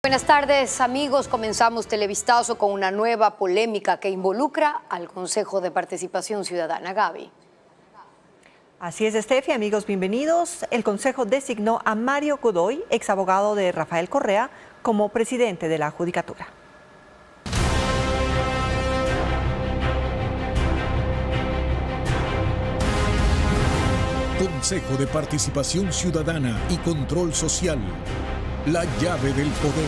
Buenas tardes, amigos. Comenzamos Televistazo con una nueva polémica que involucra al Consejo de Participación Ciudadana. Gaby. Así es, Estefi. Amigos, bienvenidos. El Consejo designó a Mario Godoy, ex abogado de Rafael Correa, como presidente de la Judicatura. Consejo de Participación Ciudadana y Control Social. La llave del poder.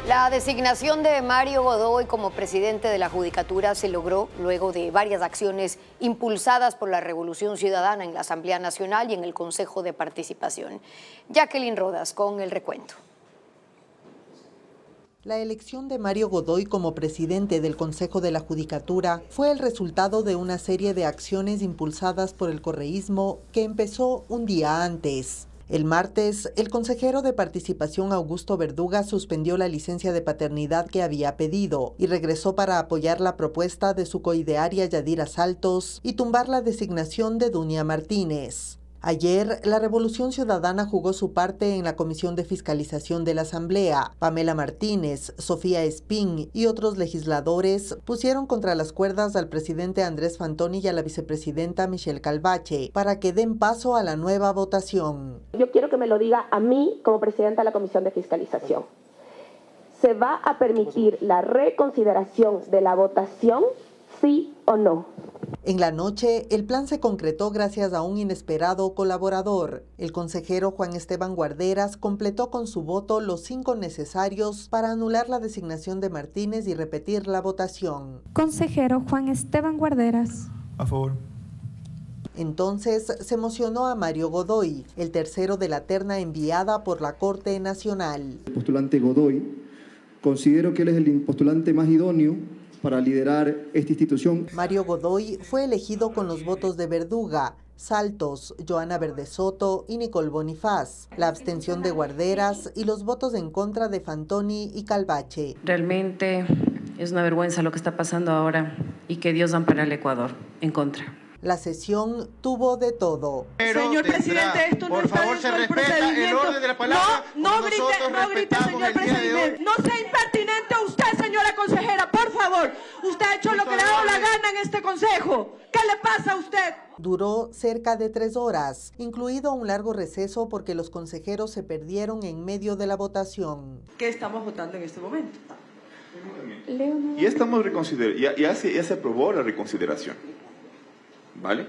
La designación de Mario Godoy como presidente de la Judicatura se logró luego de varias acciones impulsadas por la Revolución Ciudadana en la Asamblea Nacional y en el Consejo de Participación. Jacqueline Rodas con el recuento. La elección de Mario Godoy como presidente del Consejo de la Judicatura fue el resultado de una serie de acciones impulsadas por el correísmo que empezó un día antes. El martes, el consejero de Participación Augusto Verduga suspendió la licencia de paternidad que había pedido y regresó para apoyar la propuesta de su coidearia Yadira Saltos y tumbar la designación de Dunia Martínez. Ayer, la Revolución Ciudadana jugó su parte en la Comisión de Fiscalización de la Asamblea. Pamela Martínez, Sofía Espín y otros legisladores pusieron contra las cuerdas al presidente Andrés Fantoni y a la vicepresidenta Michelle Calvache para que den paso a la nueva votación. Yo quiero que me lo diga a mí como presidenta de la Comisión de Fiscalización. ¿Se va a permitir la reconsideración de la votación, sí o no? En la noche, el plan se concretó gracias a un inesperado colaborador. El consejero Juan Esteban Guarderas completó con su voto los 5 necesarios para anular la designación de Martínez y repetir la votación. Consejero Juan Esteban Guarderas. A favor. Entonces se emocionó a Mario Godoy, el tercero de la terna enviada por la Corte Nacional. El postulante Godoy, considero que él es el postulante más idóneo para liderar esta institución. Mario Godoy fue elegido con los votos de Verduga, Saltos, Joana Verdesoto y Nicole Bonifaz, la abstención de Guarderas y los votos en contra de Fantoni y Calvache. Realmente es una vergüenza lo que está pasando ahora y que Dios ampare al Ecuador en contra. La sesión tuvo de todo. Señor presidente, esto no está dentro del procedimiento. El orden de la palabra, no grite, señor presidente. No sea impertinente usted, señora consejera, por favor. Usted ha hecho lo que le ha dado la gana en este consejo. ¿Qué le pasa a usted? Duró cerca de 3 horas, incluido un largo receso porque los consejeros se perdieron en medio de la votación. ¿Qué estamos votando en este momento? Ya estamos reconsiderando, ya se aprobó la reconsideración. ¿Vale?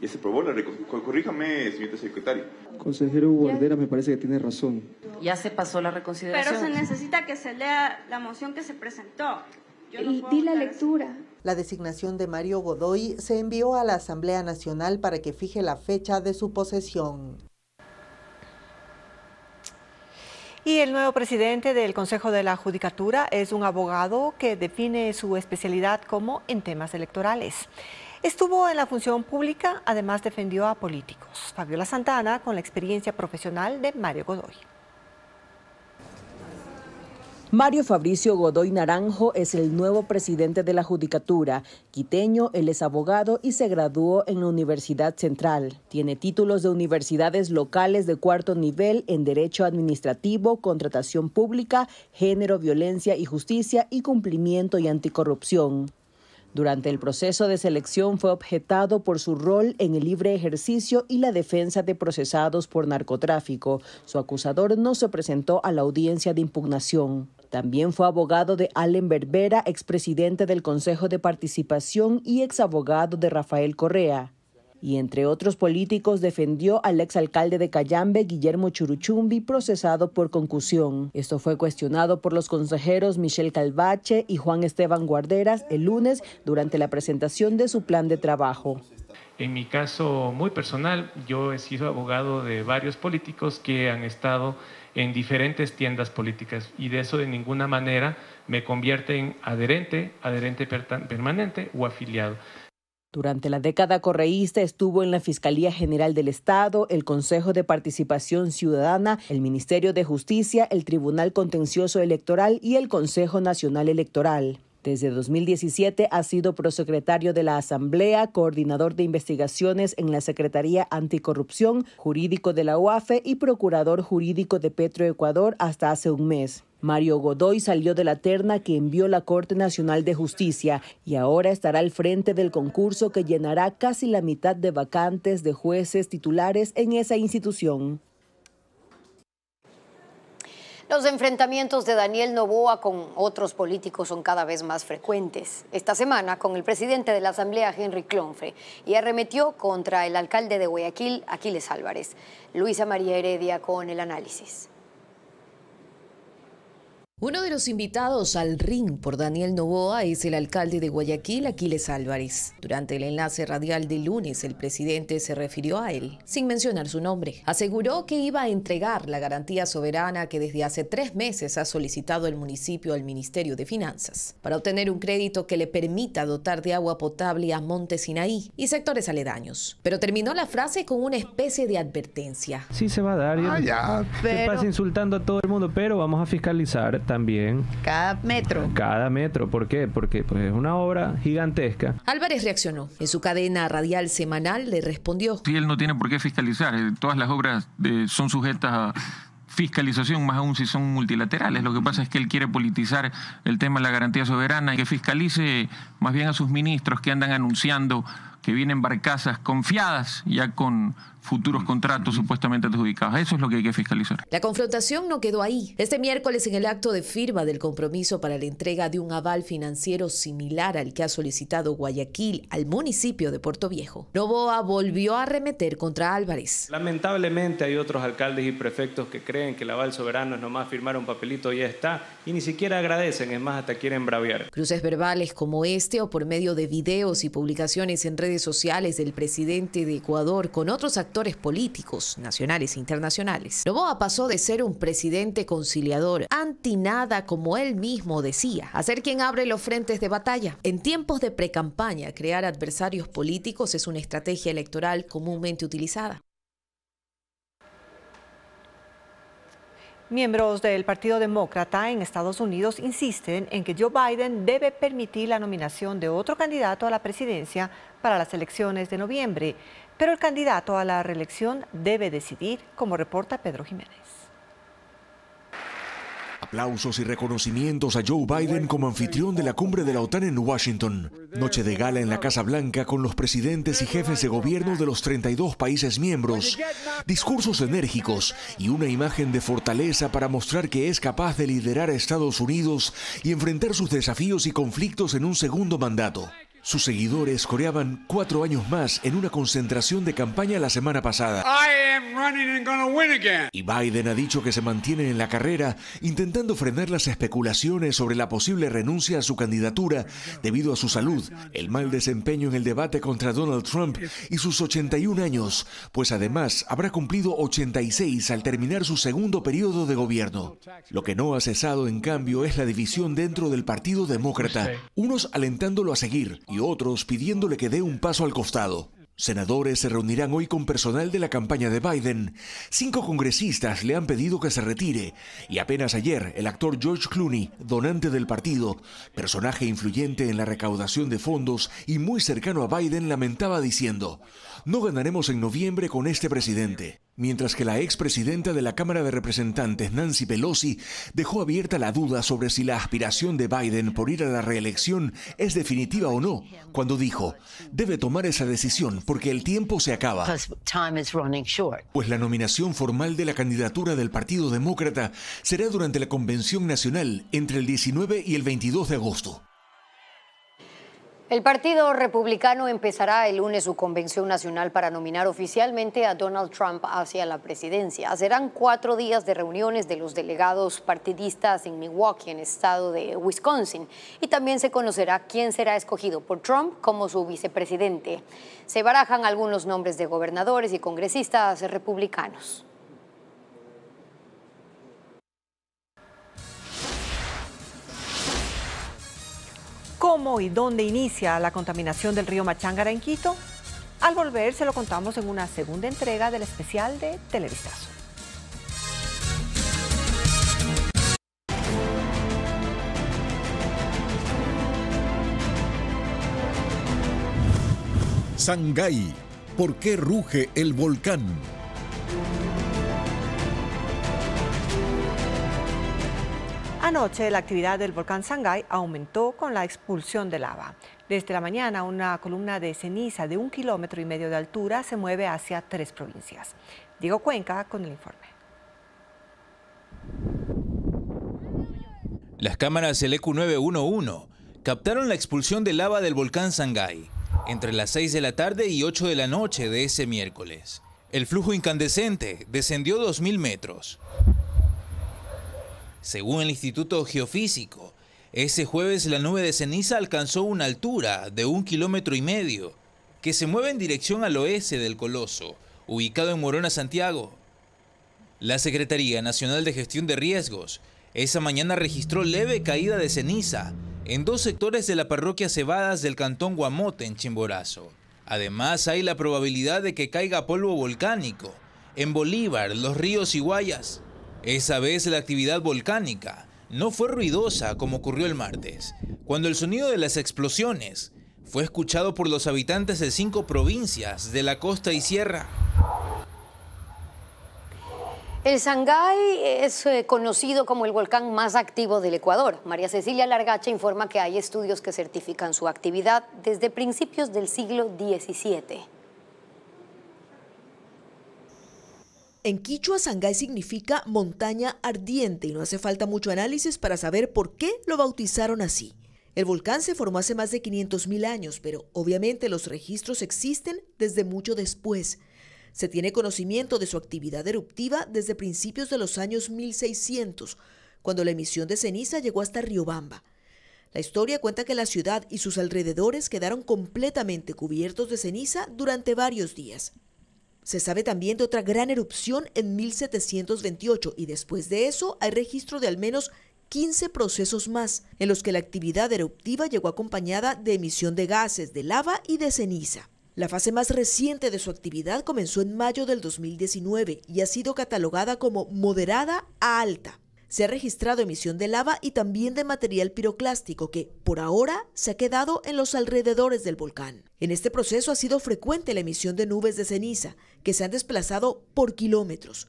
Ya se aprobó la reconsideración. Corríjame, señorita secretaria. Consejero Guarderas me parece que tiene razón. Ya se pasó la reconsideración. Pero se necesita que se lea la moción que se presentó. Y di la lectura. La designación de Mario Godoy se envió a la Asamblea Nacional para que fije la fecha de su posesión. Y el nuevo presidente del Consejo de la Judicatura es un abogado que define su especialidad como en temas electorales. Estuvo en la función pública, además defendió a políticos. Fabiola Santana con la experiencia profesional de Mario Godoy. Mario Fabricio Godoy Naranjo es el nuevo presidente de la Judicatura. Quiteño, él es abogado y se graduó en la Universidad Central. Tiene títulos de universidades locales de 4º nivel en Derecho Administrativo, Contratación Pública, Género, Violencia y Justicia y Cumplimiento y Anticorrupción. Durante el proceso de selección fue objetado por su rol en el libre ejercicio y la defensa de procesados por narcotráfico. Su acusador no se presentó a la audiencia de impugnación. También fue abogado de Allen Berbera, expresidente del Consejo de Participación y exabogado de Rafael Correa. Y entre otros políticos defendió al exalcalde de Cayambe, Guillermo Churuchumbi, procesado por concusión. Esto fue cuestionado por los consejeros Michelle Calvache y Juan Esteban Guarderas el lunes durante la presentación de su plan de trabajo. En mi caso muy personal, yo he sido abogado de varios políticos que han estado en diferentes tiendas políticas y de eso de ninguna manera me convierte en adherente permanente o afiliado. Durante la década correísta estuvo en la Fiscalía General del Estado, el Consejo de Participación Ciudadana, el Ministerio de Justicia, el Tribunal Contencioso Electoral y el Consejo Nacional Electoral. Desde 2017 ha sido prosecretario de la Asamblea, coordinador de investigaciones en la Secretaría Anticorrupción, jurídico de la UAFE y procurador jurídico de Petroecuador hasta hace un mes. Mario Godoy salió de la terna que envió la Corte Nacional de Justicia y ahora estará al frente del concurso que llenará casi la mitad de vacantes de jueces titulares en esa institución. Los enfrentamientos de Daniel Noboa con otros políticos son cada vez más frecuentes. Esta semana con el presidente de la Asamblea, Henry Clonfe, y arremetió contra el alcalde de Guayaquil, Aquiles Álvarez. Luisa María Heredia con el análisis. Uno de los invitados al ring por Daniel Noboa es el alcalde de Guayaquil, Aquiles Álvarez. Durante el enlace radial del lunes, el presidente se refirió a él, sin mencionar su nombre. Aseguró que iba a entregar la garantía soberana que desde hace 3 meses ha solicitado el municipio al Ministerio de Finanzas, para obtener un crédito que le permita dotar de agua potable a Monte Sinaí y sectores aledaños. Pero terminó la frase con una especie de advertencia. Sí se va a dar. Se pasa insultando a todo el mundo, pero vamos a fiscalizar también. Cada metro. ¿Por qué? Porque pues, es una obra gigantesca. Álvarez reaccionó. En su cadena radial semanal le respondió. Sí, él no tiene por qué fiscalizar. Todas las obras son sujetas a fiscalización, más aún si son multilaterales. Lo que pasa es que él quiere politizar el tema de la garantía soberana y que fiscalice más bien a sus ministros que andan anunciando que vienen barcazas confiadas ya con futuros contratos supuestamente adjudicados. Eso es lo que hay que fiscalizar. La confrontación no quedó ahí. Este miércoles, en el acto de firma del compromiso para la entrega de un aval financiero similar al que ha solicitado Guayaquil al municipio de Puerto Viejo, Noboa volvió a arremeter contra Álvarez. Lamentablemente hay otros alcaldes y prefectos que creen que el aval soberano es nomás firmar un papelito y ya está, y ni siquiera agradecen, es más, hasta quieren braviar. Cruces verbales como este o por medio de videos y publicaciones en redes sociales del presidente de Ecuador con otros actores políticos, nacionales e internacionales. Noboa pasó de ser un presidente conciliador, anti nada, como él mismo decía, a ser quien abre los frentes de batalla. En tiempos de precampaña, crear adversarios políticos es una estrategia electoral comúnmente utilizada. Miembros del Partido Demócrata en Estados Unidos insisten en que Joe Biden debe permitir la nominación de otro candidato a la presidencia para las elecciones de noviembre, pero el candidato a la reelección debe decidir, como reporta Pedro Jiménez. Aplausos y reconocimientos a Joe Biden como anfitrión de la cumbre de la OTAN en Washington. Noche de gala en la Casa Blanca con los presidentes y jefes de gobierno de los 32 países miembros. Discursos enérgicos y una imagen de fortaleza para mostrar que es capaz de liderar a Estados Unidos y enfrentar sus desafíos y conflictos en un segundo mandato. Sus seguidores coreaban 4 años más en una concentración de campaña la semana pasada. Y Biden ha dicho que se mantiene en la carrera, intentando frenar las especulaciones sobre la posible renuncia a su candidatura debido a su salud, el mal desempeño en el debate contra Donald Trump y sus 81 años, pues además habrá cumplido 86 al terminar su segundo periodo de gobierno. Lo que no ha cesado, en cambio, es la división dentro del Partido Demócrata, unos alentándolo a seguir y otros pidiéndole que dé un paso al costado. Senadores se reunirán hoy con personal de la campaña de Biden. 5 congresistas le han pedido que se retire. Y apenas ayer, el actor George Clooney, donante del partido, personaje influyente en la recaudación de fondos y muy cercano a Biden, lamentaba diciendo: "No ganaremos en noviembre con este presidente". Mientras que la expresidenta de la Cámara de Representantes, Nancy Pelosi, dejó abierta la duda sobre si la aspiración de Biden por ir a la reelección es definitiva o no, cuando dijo: "Debe tomar esa decisión porque el tiempo se acaba". Pues la nominación formal de la candidatura del Partido Demócrata será durante la Convención Nacional entre el 19 y el 22 de agosto. El Partido Republicano empezará el lunes su convención nacional para nominar oficialmente a Donald Trump hacia la presidencia. Serán 4 días de reuniones de los delegados partidistas en Milwaukee, en el estado de Wisconsin, y también se conocerá quién será escogido por Trump como su vicepresidente. Se barajan algunos nombres de gobernadores y congresistas republicanos. ¿Cómo y dónde inicia la contaminación del río Machangara en Quito? Al volver se lo contamos en una segunda entrega del especial de Televistazo. Sangay. ¿Por qué ruge el volcán? Anoche la actividad del volcán Sangay aumentó con la expulsión de lava. Desde la mañana una columna de ceniza de 1,5 kilómetros de altura se mueve hacia 3 provincias. Diego Cuenca con el informe. Las cámaras del EQ911 captaron la expulsión de lava del volcán Sangay entre las 6 de la tarde y 8 de la noche de ese miércoles. El flujo incandescente descendió 2.000 metros. Según el Instituto Geofísico, ese jueves la nube de ceniza alcanzó una altura de 1,5 kilómetros, que se mueve en dirección al oeste del coloso, ubicado en Morona, Santiago. La Secretaría Nacional de Gestión de Riesgos esa mañana registró leve caída de ceniza en 2 sectores de la parroquia Cebadas del cantón Guamote, en Chimborazo. Además, hay la probabilidad de que caiga polvo volcánico en Bolívar, Los Ríos y Guayas. Esa vez la actividad volcánica no fue ruidosa como ocurrió el martes, cuando el sonido de las explosiones fue escuchado por los habitantes de 5 provincias de la costa y sierra. El Sangay es conocido como el volcán más activo del Ecuador. María Cecilia Largacha informa que hay estudios que certifican su actividad desde principios del siglo XVII. En quichua, Sangay significa montaña ardiente y no hace falta mucho análisis para saber por qué lo bautizaron así. El volcán se formó hace más de 500.000 años, pero obviamente los registros existen desde mucho después. Se tiene conocimiento de su actividad eruptiva desde principios de los años 1600, cuando la emisión de ceniza llegó hasta Riobamba. La historia cuenta que la ciudad y sus alrededores quedaron completamente cubiertos de ceniza durante varios días. Se sabe también de otra gran erupción en 1728 y después de eso hay registro de al menos 15 procesos más en los que la actividad eruptiva llegó acompañada de emisión de gases, de lava y de ceniza. La fase más reciente de su actividad comenzó en mayo del 2019 y ha sido catalogada como moderada a alta. Se ha registrado emisión de lava y también de material piroclástico que, por ahora, se ha quedado en los alrededores del volcán. En este proceso ha sido frecuente la emisión de nubes de ceniza, que se han desplazado por kilómetros.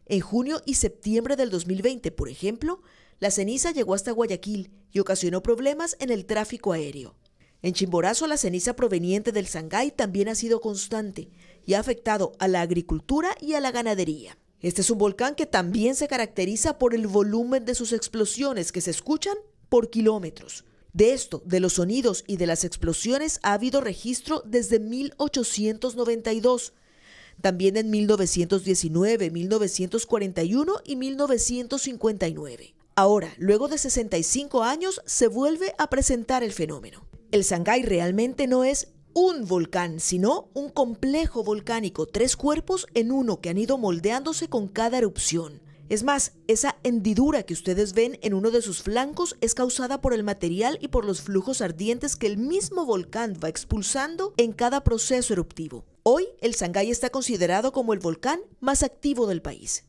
En junio y septiembre del 2020, por ejemplo, la ceniza llegó hasta Guayaquil y ocasionó problemas en el tráfico aéreo. En Chimborazo, la ceniza proveniente del Sangay también ha sido constante y ha afectado a la agricultura y a la ganadería. Este es un volcán que también se caracteriza por el volumen de sus explosiones que se escuchan por kilómetros. De esto, de los sonidos y de las explosiones ha habido registro desde 1892, también en 1919, 1941 y 1959. Ahora, luego de 65 años, se vuelve a presentar el fenómeno. El Sangay realmente no es un volcán, sino un complejo volcánico, 3 cuerpos en uno que han ido moldeándose con cada erupción. Es más, esa hendidura que ustedes ven en uno de sus flancos es causada por el material y por los flujos ardientes que el mismo volcán va expulsando en cada proceso eruptivo. Hoy, el Sangay está considerado como el volcán más activo del país.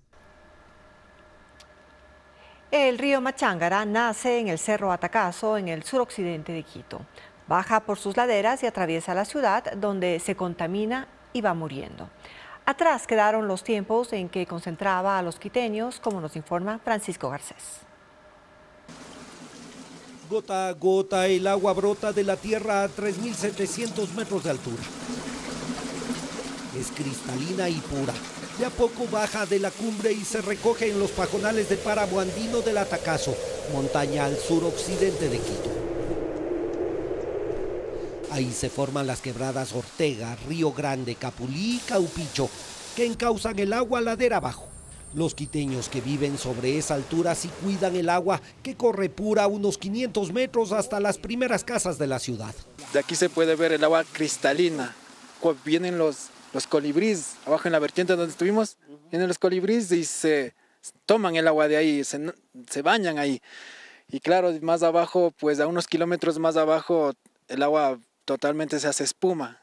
El río Machángara nace en el Cerro Atacazo, en el suroccidente de Quito. Baja por sus laderas y atraviesa la ciudad, donde se contamina y va muriendo. Atrás quedaron los tiempos en que concentraba a los quiteños, como nos informa Francisco Garcés. Gota a gota, el agua brota de la tierra a 3.700 metros de altura. Es cristalina y pura. De a poco baja de la cumbre y se recoge en los pajonales del páramo andino del Atacazo, montaña al suroccidente de Quito. Ahí se forman las quebradas Ortega, Río Grande, Capulí y Caupicho, que encausan el agua ladera abajo. Los quiteños que viven sobre esa altura sí cuidan el agua, que corre pura a unos 500 metros hasta las primeras casas de la ciudad. De aquí se puede ver el agua cristalina. Vienen los colibríes, abajo en la vertiente donde estuvimos, vienen los colibríes y se toman el agua de ahí, se bañan ahí. Y claro, más abajo, pues a unos kilómetros más abajo, el agua totalmente se hace espuma.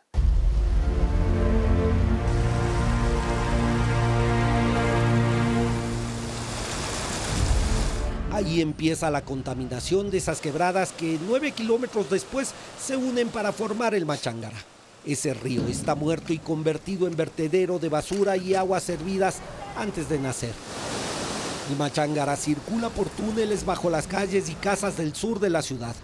Ahí empieza la contaminación de esas quebradas que 9 kilómetros después se unen para formar el Machángara. Ese río está muerto y convertido en vertedero de basura y aguas hervidas antes de nacer. El Machángara circula por túneles bajo las calles y casas del sur de la ciudad.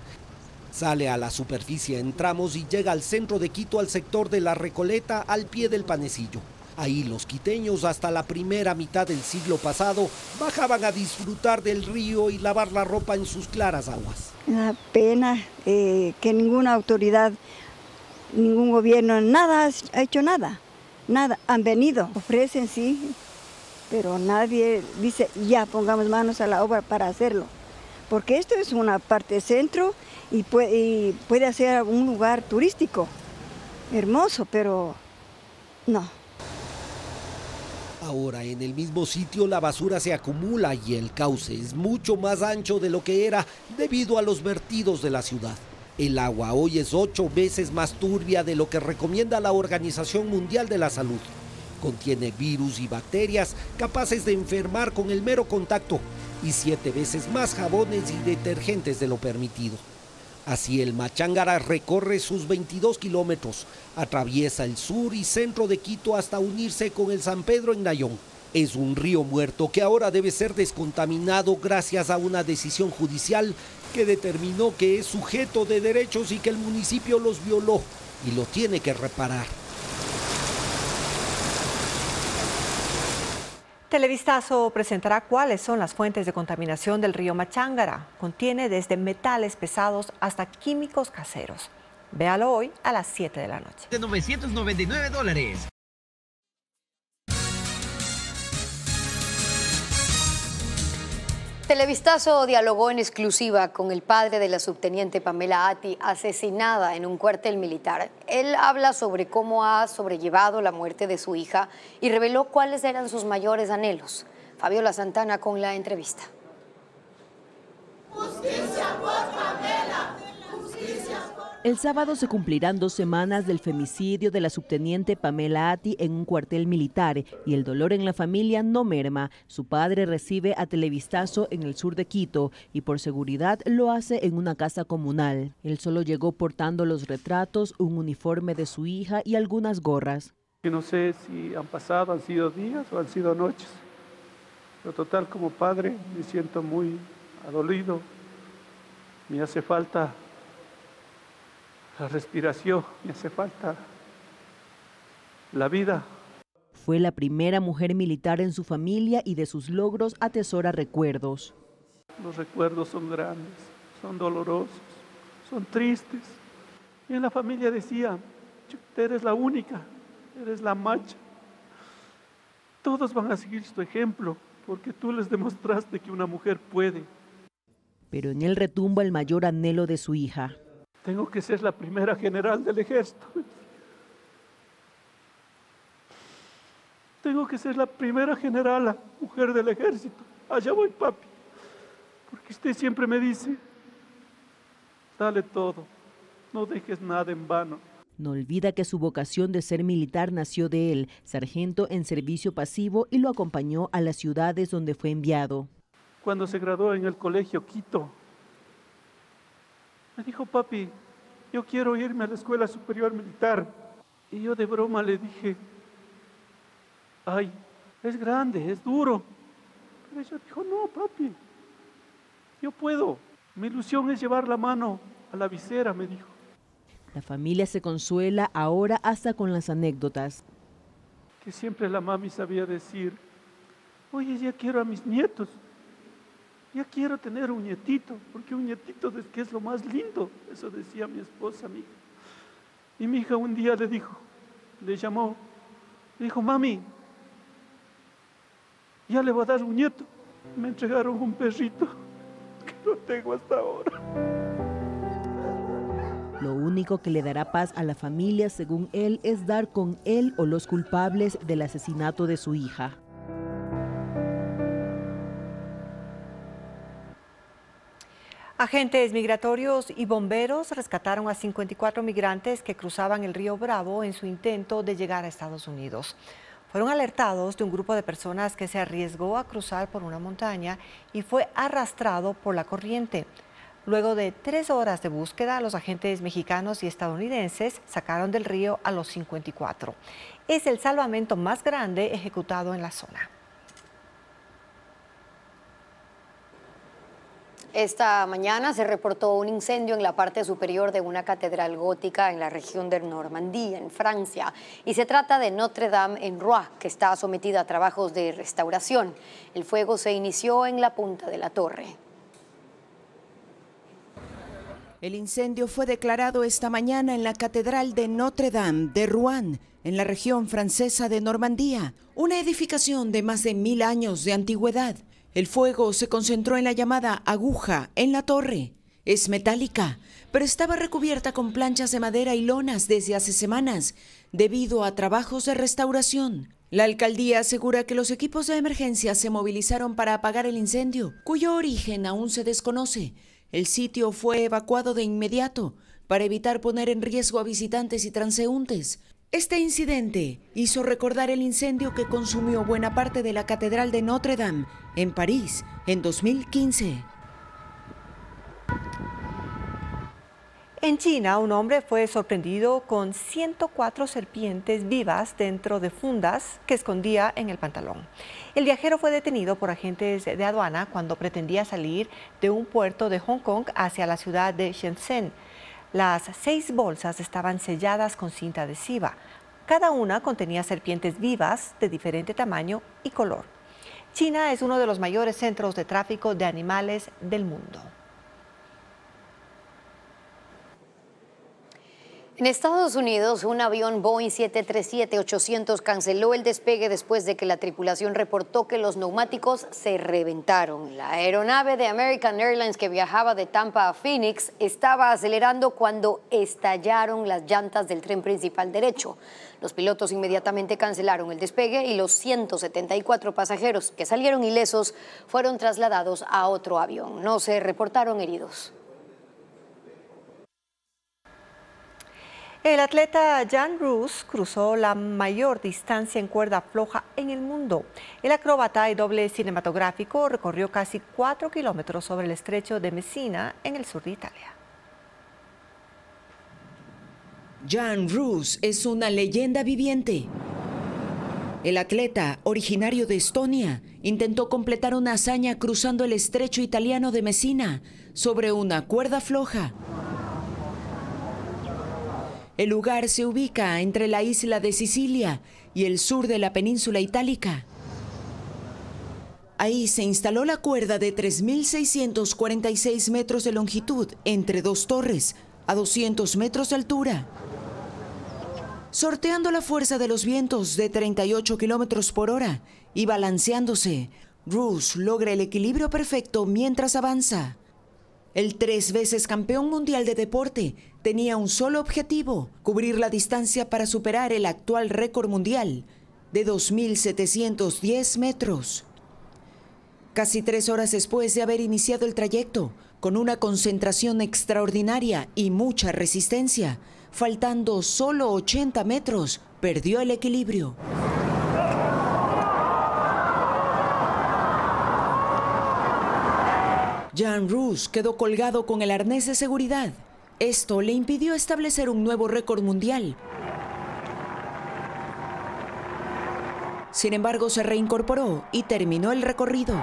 Sale a la superficie en tramos y llega al centro de Quito, al sector de La Recoleta, al pie del Panecillo. Ahí los quiteños hasta la primera mitad del siglo pasado bajaban a disfrutar del río y lavar la ropa en sus claras aguas. Una pena que ninguna autoridad, ningún gobierno, nada ha hecho nada. Han venido, ofrecen sí, pero nadie dice ya pongamos manos a la obra para hacerlo. Porque esto es una parte centro y puede ser un lugar turístico hermoso, pero no. Ahora en el mismo sitio la basura se acumula y el cauce es mucho más ancho de lo que era debido a los vertidos de la ciudad. El agua hoy es 8 veces más turbia de lo que recomienda la Organización Mundial de la Salud. Contiene virus y bacterias capaces de enfermar con el mero contacto y 7 veces más jabones y detergentes de lo permitido. Así el Machángara recorre sus 22 kilómetros, atraviesa el sur y centro de Quito hasta unirse con el San Pedro en Nayón. Es un río muerto que ahora debe ser descontaminado gracias a una decisión judicial que determinó que es sujeto de derechos y que el municipio los violó y lo tiene que reparar. Televistazo presentará cuáles son las fuentes de contaminación del río Machángara. Contiene desde metales pesados hasta químicos caseros. Véalo hoy a las 7 de la noche. De $999. Televistazo dialogó en exclusiva con el padre de la subteniente Pamela Atti, asesinada en un cuartel militar. Él habla sobre cómo ha sobrellevado la muerte de su hija y reveló cuáles eran sus mayores anhelos. Fabiola Santana con la entrevista. Justicia por Pamela, justicia por... El sábado se cumplirán 2 semanas del femicidio de la subteniente Pamela Atti en un cuartel militar y el dolor en la familia no merma. Su padre recibe a Televistazo en el sur de Quito y por seguridad lo hace en una casa comunal. Él solo llegó portando los retratos, un uniforme de su hija y algunas gorras. Yo no sé si han sido días o han sido noches, pero total como padre me siento muy adolido. Me hace falta la respiración, me hace falta la vida. Fue la primera mujer militar en su familia y de sus logros atesora recuerdos. Los recuerdos son grandes, son dolorosos, son tristes. Y en la familia decía, eres la única, eres la macha. Todos van a seguir tu ejemplo, porque tú les demostraste que una mujer puede. Pero en él retumba el mayor anhelo de su hija. Tengo que ser la primera general del ejército. Tengo que ser la primera generala, mujer del ejército. Allá voy, papi. Porque usted siempre me dice, dale todo, no dejes nada en vano. No olvida que su vocación de ser militar nació de él, sargento en servicio pasivo, y lo acompañó a las ciudades donde fue enviado. Cuando se graduó en el colegio Quito, me dijo, papi, yo quiero irme a la Escuela Superior Militar. Y yo de broma le dije, ay, es grande, es duro. Pero ella dijo, no, papi, yo puedo. Mi ilusión es llevar la mano a la visera, me dijo. La familia se consuela ahora hasta con las anécdotas. Que siempre la mami sabía decir, oye, ya quiero a mis nietos. Ya quiero tener un nietito, porque un nietito es que es lo más lindo. Eso decía mi esposa, mi hija. Y mi hija un día le llamó, le dijo, mami, ya le voy a dar un nieto. Me entregaron un perrito que no tengo hasta ahora. Lo único que le dará paz a la familia, según él, es dar con él o los culpables del asesinato de su hija. Agentes migratorios y bomberos rescataron a 54 migrantes que cruzaban el río Bravo en su intento de llegar a Estados Unidos. Fueron alertados de un grupo de personas que se arriesgó a cruzar por una montaña y fue arrastrado por la corriente. Luego de 3 horas de búsqueda, los agentes mexicanos y estadounidenses sacaron del río a los 54. Es el salvamento más grande ejecutado en la zona. Esta mañana se reportó un incendio en la parte superior de una catedral gótica en la región de Normandía, en Francia, y se trata de Notre Dame en Rouen, que está sometida a trabajos de restauración. El fuego se inició en la punta de la torre. El incendio fue declarado esta mañana en la catedral de Notre Dame de Rouen, en la región francesa de Normandía, una edificación de más de 1000 años de antigüedad. El fuego se concentró en la llamada aguja en la torre. Es metálica, pero estaba recubierta con planchas de madera y lonas desde hace semanas, debido a trabajos de restauración. La alcaldía asegura que los equipos de emergencia se movilizaron para apagar el incendio, cuyo origen aún se desconoce. El sitio fue evacuado de inmediato para evitar poner en riesgo a visitantes y transeúntes. Este incidente hizo recordar el incendio que consumió buena parte de la Catedral de Notre Dame en París en 2015. En China, un hombre fue sorprendido con 104 serpientes vivas dentro de fundas que escondía en el pantalón. El viajero fue detenido por agentes de aduana cuando pretendía salir de un puerto de Hong Kong hacia la ciudad de Shenzhen. Las 6 bolsas estaban selladas con cinta adhesiva. Cada una contenía serpientes vivas de diferente tamaño y color. China es uno de los mayores centros de tráfico de animales del mundo. En Estados Unidos, un avión Boeing 737-800 canceló el despegue después de que la tripulación reportó que los neumáticos se reventaron. La aeronave de American Airlines que viajaba de Tampa a Phoenix estaba acelerando cuando estallaron las llantas del tren principal derecho. Los pilotos inmediatamente cancelaron el despegue y los 174 pasajeros que salieron ilesos fueron trasladados a otro avión. No se reportaron heridos. El atleta Jan Roos cruzó la mayor distancia en cuerda floja en el mundo. El acróbata y doble cinematográfico recorrió casi 4 kilómetros sobre el estrecho de Messina en el sur de Italia. Jan Roos es una leyenda viviente. El atleta, originario de Estonia, intentó completar una hazaña cruzando el estrecho italiano de Messina sobre una cuerda floja. El lugar se ubica entre la isla de Sicilia y el sur de la península itálica. Ahí se instaló la cuerda de 3.646 metros de longitud entre 2 torres, a 200 metros de altura. Sorteando la fuerza de los vientos de 38 kilómetros por hora y balanceándose, Roos logra el equilibrio perfecto mientras avanza. El 3 veces campeón mundial de deporte tenía un solo objetivo: cubrir la distancia para superar el actual récord mundial de 2.710 metros. Casi 3 horas después de haber iniciado el trayecto, con una concentración extraordinaria y mucha resistencia, faltando solo 80 metros, perdió el equilibrio. Jan Roos quedó colgado con el arnés de seguridad. Esto le impidió establecer un nuevo récord mundial. Sin embargo, se reincorporó y terminó el recorrido.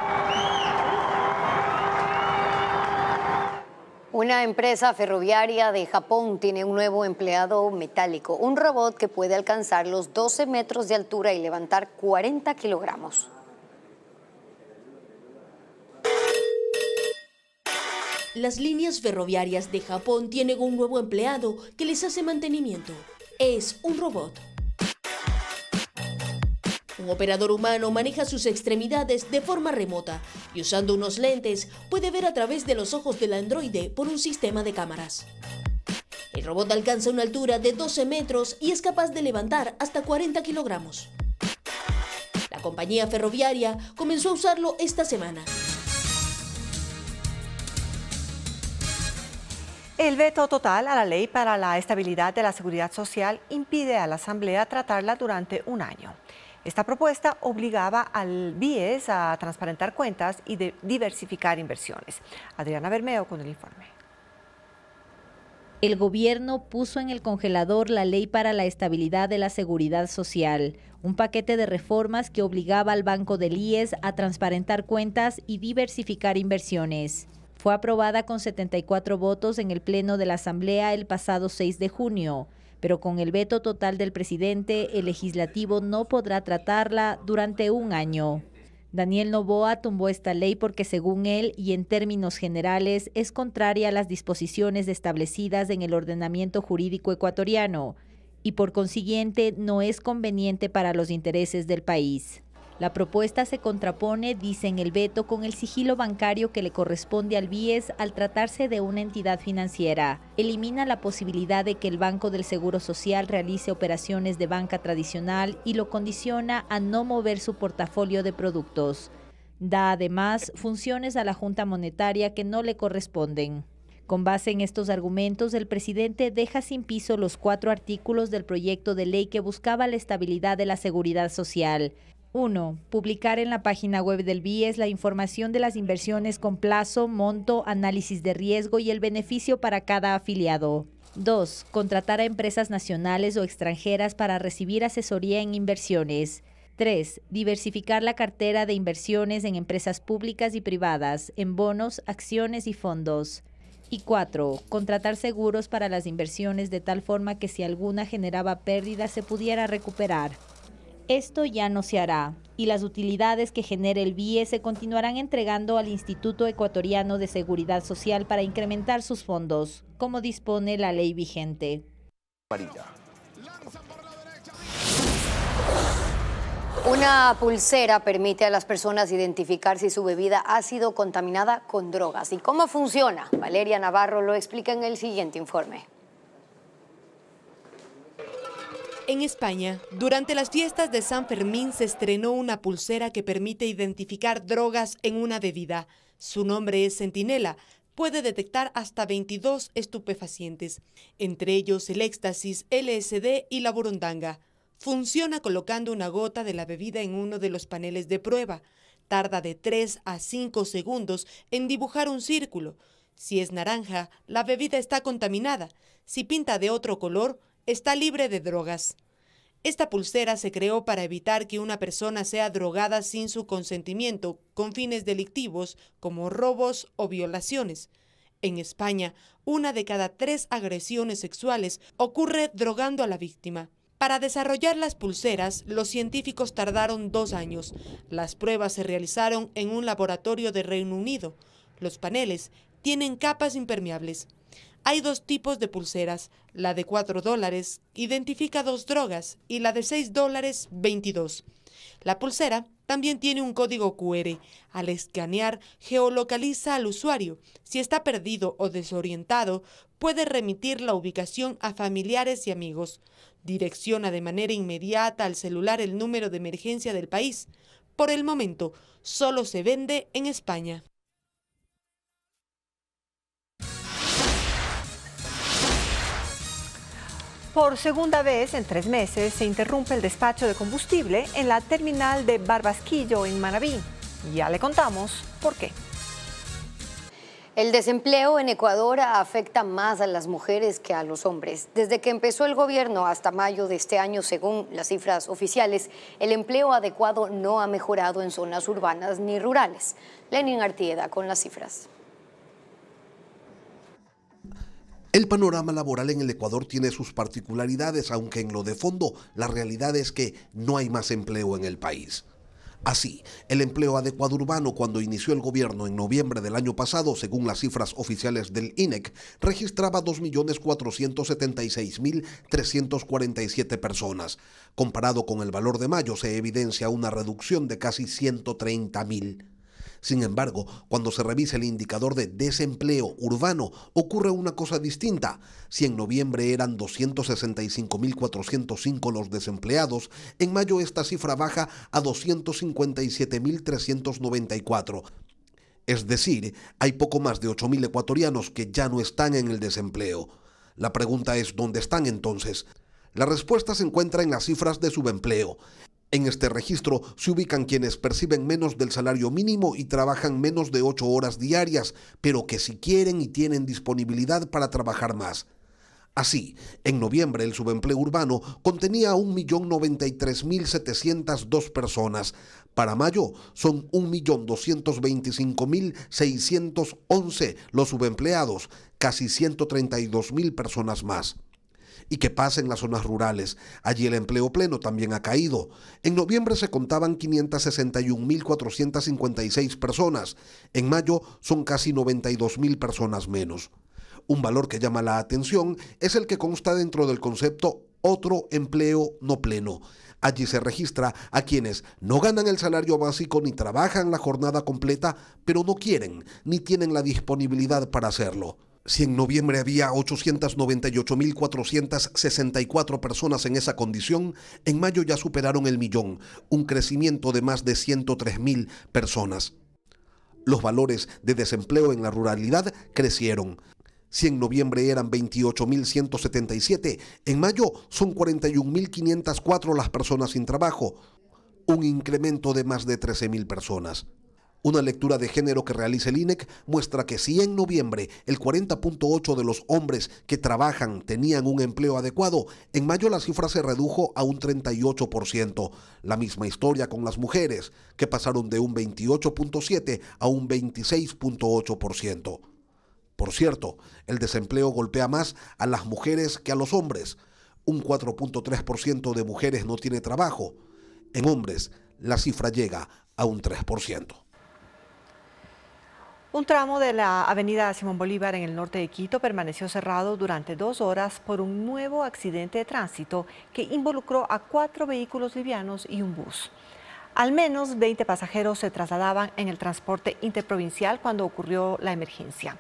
Una empresa ferroviaria de Japón tiene un nuevo empleado metálico, un robot que puede alcanzar los 12 metros de altura y levantar 40 kilogramos. Las líneas ferroviarias de Japón tienen un nuevo empleado que les hace mantenimiento. Es un robot. Un operador humano maneja sus extremidades de forma remota y usando unos lentes puede ver a través de los ojos del androide por un sistema de cámaras. El robot alcanza una altura de 12 metros y es capaz de levantar hasta 40 kilogramos. La compañía ferroviaria comenzó a usarlo esta semana. El veto total a la Ley para la Estabilidad de la Seguridad Social impide a la Asamblea tratarla durante un año. Esta propuesta obligaba al BIES a transparentar cuentas y diversificar inversiones. Adriana Bermeo con el informe. El gobierno puso en el congelador la Ley para la Estabilidad de la Seguridad Social, un paquete de reformas que obligaba al Banco del IES a transparentar cuentas y diversificar inversiones. Fue aprobada con 74 votos en el Pleno de la Asamblea el pasado 6 de junio, pero con el veto total del presidente, el legislativo no podrá tratarla durante un año. Daniel Noboa tumbó esta ley porque, según él, y en términos generales, es contraria a las disposiciones establecidas en el ordenamiento jurídico ecuatoriano y, por consiguiente, no es conveniente para los intereses del país. La propuesta se contrapone, dice en el veto, con el sigilo bancario que le corresponde al BIES al tratarse de una entidad financiera. Elimina la posibilidad de que el Banco del Seguro Social realice operaciones de banca tradicional y lo condiciona a no mover su portafolio de productos. Da además funciones a la Junta Monetaria que no le corresponden. Con base en estos argumentos, el presidente deja sin piso los 4 artículos del proyecto de ley que buscaba la estabilidad de la seguridad social. 1. Publicar en la página web del BIES la información de las inversiones con plazo, monto, análisis de riesgo y el beneficio para cada afiliado. 2. Contratar a empresas nacionales o extranjeras para recibir asesoría en inversiones. 3. Diversificar la cartera de inversiones en empresas públicas y privadas, en bonos, acciones y fondos. Y 4. Contratar seguros para las inversiones de tal forma que si alguna generaba pérdidas se pudiera recuperar. Esto ya no se hará, y las utilidades que genere el BIES se continuarán entregando al Instituto Ecuatoriano de Seguridad Social para incrementar sus fondos, como dispone la ley vigente. Una pulsera permite a las personas identificar si su bebida ha sido contaminada con drogas. ¿Y cómo funciona? Valeria Navarro lo explica en el siguiente informe. En España, durante las fiestas de San Fermín se estrenó una pulsera que permite identificar drogas en una bebida. Su nombre es Centinela. Puede detectar hasta 22 estupefacientes, entre ellos el éxtasis, LSD y la burundanga. Funciona colocando una gota de la bebida en uno de los paneles de prueba. Tarda de 3 a 5 segundos en dibujar un círculo. Si es naranja, la bebida está contaminada. Si pinta de otro color, está libre de drogas. Esta pulsera se creó para evitar que una persona sea drogada sin su consentimiento con fines delictivos como robos o violaciones. En España, 1 de cada 3 agresiones sexuales ocurre drogando a la víctima. Para desarrollar las pulseras, los científicos tardaron 2 años. Las pruebas se realizaron en un laboratorio de Reino Unido. Los paneles tienen capas impermeables. Hay 2 tipos de pulseras, la de $4 identifica 2 drogas y la de $6, 22. La pulsera también tiene un código QR. Al escanear, geolocaliza al usuario. Si está perdido o desorientado, puede remitir la ubicación a familiares y amigos. Direcciona de manera inmediata al celular el número de emergencia del país. Por el momento, solo se vende en España. Por segunda vez en 3 meses se interrumpe el despacho de combustible en la terminal de Barbasquillo en Manabí. Ya le contamos por qué. El desempleo en Ecuador afecta más a las mujeres que a los hombres. Desde que empezó el gobierno hasta mayo de este año, según las cifras oficiales, el empleo adecuado no ha mejorado en zonas urbanas ni rurales. Lenin Artieda con las cifras. El panorama laboral en el Ecuador tiene sus particularidades, aunque en lo de fondo la realidad es que no hay más empleo en el país. Así, el empleo adecuado urbano cuando inició el gobierno en noviembre del año pasado, según las cifras oficiales del INEC, registraba 2.476.347 personas. Comparado con el valor de mayo, se evidencia una reducción de casi 130.000. Sin embargo, cuando se revisa el indicador de desempleo urbano, ocurre una cosa distinta. Si en noviembre eran 265.405 los desempleados, en mayo esta cifra baja a 257.394. Es decir, hay poco más de 8.000 ecuatorianos que ya no están en el desempleo. La pregunta es, ¿dónde están entonces? La respuesta se encuentra en las cifras de subempleo. En este registro se ubican quienes perciben menos del salario mínimo y trabajan menos de 8 horas diarias, pero que sí quieren y tienen disponibilidad para trabajar más. Así, en noviembre el subempleo urbano contenía 1.093.702 personas. Para mayo son 1.225.611 los subempleados, casi 132.000 personas más. ¿Y qué pasa en las zonas rurales? Allí el empleo pleno también ha caído. En noviembre se contaban 561.456 personas. En mayo son casi 92.000 personas menos. Un valor que llama la atención es el que consta dentro del concepto otro empleo no pleno. Allí se registra a quienes no ganan el salario básico ni trabajan la jornada completa, pero no quieren ni tienen la disponibilidad para hacerlo. Si en noviembre había 898.464 personas en esa condición, en mayo ya superaron el millón, un crecimiento de más de 103.000 personas. Los valores de desempleo en la ruralidad crecieron. Si en noviembre eran 28.177, en mayo son 41.504 las personas sin trabajo, un incremento de más de 13.000 personas. Una lectura de género que realiza el INEC muestra que si en noviembre el 40.8% de los hombres que trabajan tenían un empleo adecuado, en mayo la cifra se redujo a un 38%. La misma historia con las mujeres, que pasaron de un 28.7% a un 26.8%. Por cierto, el desempleo golpea más a las mujeres que a los hombres. Un 4.3% de mujeres no tiene trabajo. En hombres, la cifra llega a un 3%. Un tramo de la avenida Simón Bolívar en el norte de Quito permaneció cerrado durante 2 horas por un nuevo accidente de tránsito que involucró a 4 vehículos livianos y un bus. Al menos 20 pasajeros se trasladaban en el transporte interprovincial cuando ocurrió la emergencia.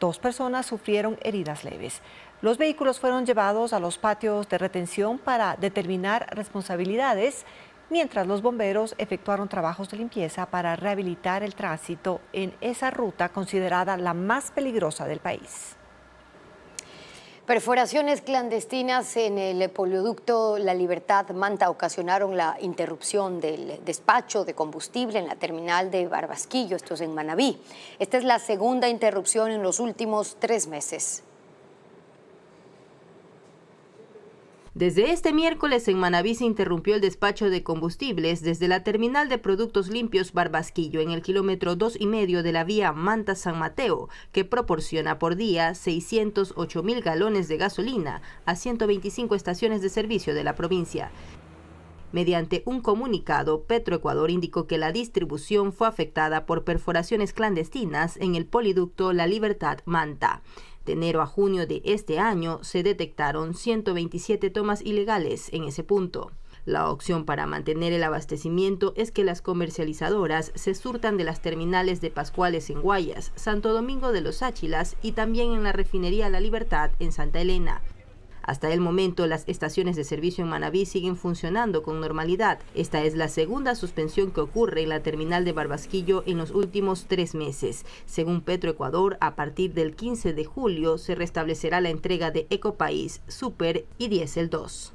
2 personas sufrieron heridas leves. Los vehículos fueron llevados a los patios de retención para determinar responsabilidades, mientras los bomberos efectuaron trabajos de limpieza para rehabilitar el tránsito en esa ruta considerada la más peligrosa del país. Perforaciones clandestinas en el polioducto La Libertad Manta ocasionaron la interrupción del despacho de combustible en la terminal de Barbasquillo, esto es en Manabí. Esta es la segunda interrupción en los últimos 3 meses. Desde este miércoles en Manabí se interrumpió el despacho de combustibles desde la terminal de productos limpios Barbasquillo en el kilómetro 2,5 de la vía Manta-San Mateo, que proporciona por día 608.000 galones de gasolina a 125 estaciones de servicio de la provincia. Mediante un comunicado, Petroecuador indicó que la distribución fue afectada por perforaciones clandestinas en el poliducto La Libertad Manta. De enero a junio de este año se detectaron 127 tomas ilegales en ese punto. La opción para mantener el abastecimiento es que las comercializadoras se surtan de las terminales de Pascuales en Guayas, Santo Domingo de los Áchilas y también en la refinería La Libertad en Santa Elena. Hasta el momento, las estaciones de servicio en Manabí siguen funcionando con normalidad. Esta es la segunda suspensión que ocurre en la terminal de Barbasquillo en los últimos 3 meses. Según Petroecuador, a partir del 15 de julio se restablecerá la entrega de Ecopaís, Super y Diesel 2.